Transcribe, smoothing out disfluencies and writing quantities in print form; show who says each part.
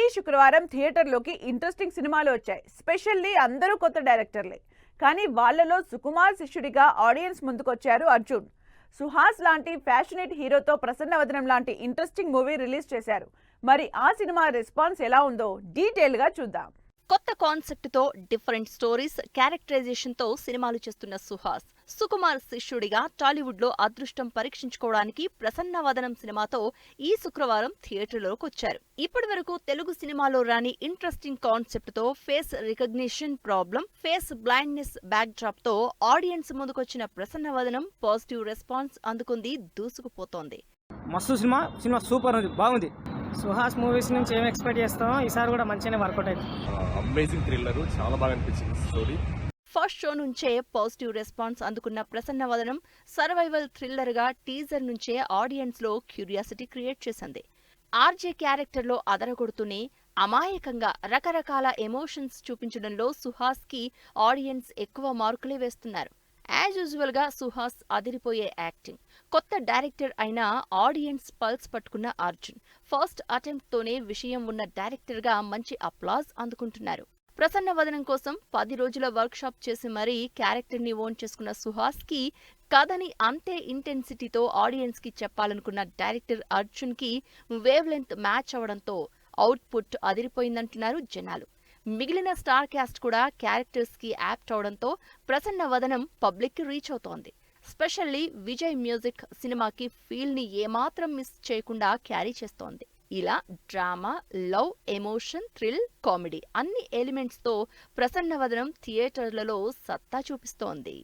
Speaker 1: ఈ శుక్రవారం థియేటర్లోకి ఇంట్రెస్టింగ్ సినిమాలు వచ్చాయి. స్పెషల్లీ అందరూ కొత్త డైరెక్టర్లే. కానీ వాళ్ళలో సుకుమార్ శిష్యుడిగా ఆడియన్స్ ముందుకొచ్చారు అర్జున్. సుహాస్ లాంటి ఫ్యాషనేట్ హీరోతో ప్రసన్నవదనం లాంటి ఇంట్రెస్టింగ్ మూవీ రిలీజ్ చేశారు. మరి ఆ సినిమా రెస్పాన్స్ ఎలా ఉందో డీటెయిల్గా చూద్దాం.
Speaker 2: కొత్త కాన్సెప్ట్ తో డిఫరెంట్ స్టోరీస్, క్యారెక్టరైజేషన్ తో సినిమాలు చేస్తున్న సుహాస్ సుకుమార్ శిష్యుడిగా టాలీవుడ్ లో అదృష్టం పరీక్షించుకోవడానికి ప్రసన్నవదనం సినిమాతో ఈ శుక్రవారం థియేటర్లోకి వచ్చారు. ఇప్పటి వరకు తెలుగు సినిమాలో రాని ఇంట్రెస్టింగ్ కాన్సెప్ట్ తో face recognition problem, face blindness back drop తో ఆడియన్స్ ముందుకొచ్చిన ప్రసన్నవదనం పాజిటివ్ రెస్పాన్స్ అందుకుంది, దూసుకుపోతోంది.
Speaker 3: మస్తు సినిమా సినిమా సూపర్ ఉంది, బాగుంది. సుహాస్ మూవీస్ నుంచి ఏం ఎక్స్పెక్ట్ చేస్తామో ఈసారి కూడా మంచిగానే వర్కౌట్ అయింది.
Speaker 4: అమేజింగ్ థ్రిల్లర్, చాలా బాగా అనిపించింది స్టోరీ.
Speaker 2: ఫస్ట్ షో నుంచే పాజిటివ్ రెస్పాన్స్ అందుకున్న ప్రసన్నవదనం సర్వైవల్ థ్రిల్లర్ గా టీజర్ నుంచే ఆడియన్స్ లో క్యూరియాసిటీ క్రియేట్ చేసింది. ఆర్జే క్యారెక్టర్ లో అదరగొడుతూనే అమాయకంగా రకరకాల ఎమోషన్స్ చూపించడంలో సుహాస్ కి ఆడియన్స్ ఎక్కువ మార్కులే వేస్తున్నారు. యాజ్ యూజువల్ గా సుహాస్ అదిరిపోయే యాక్టింగ్. కొత్త డైరెక్టర్ అయినా ఆడియన్స్ పల్స్ పట్టుకున్న అర్జున్ ఫస్ట్ అటెంప్ట్ తోనే విషయం ఉన్న డైరెక్టర్ గా మంచి అప్లాజ్ అందుకుంటున్నారు. ప్రసన్నవదనం కోసం 10 రోజుల వర్క్ షాప్ చేసి మరీ క్యారెక్టర్ ని ఓన్ చేసుకున్న సుహాస్ కి కథని అంతే ఇంటెన్సిటీతో ఆడియన్స్ కి చెప్పాలనుకున్న డైరెక్టర్ అర్జున్ కి వేవ్ లెంత్ మ్యాచ్ అవడంతో అవుట్పుట్ అదిరిపోయిందంటున్నారు జనాలు. మిగిలిన స్టార్ క్యాస్ట్ కూడా క్యారెక్టర్స్ కి యాప్ట్ అవడంతో ప్రసన్నవదనం పబ్లిక్ కి రీచ్ అవుతోంది. స్పెషల్లీ విజయ్ మ్యూజిక్ సినిమాకి ఫీల్ ని ఏమాత్రం మిస్ చేయకుండా క్యారీ చేస్తోంది. ఇలా drama, love, emotion, thrill, comedy అన్ని ఎలిమెంట్స్ తో ప్రసన్నవదనం థియేటర్లలో సత్తా చూపిస్తోంది.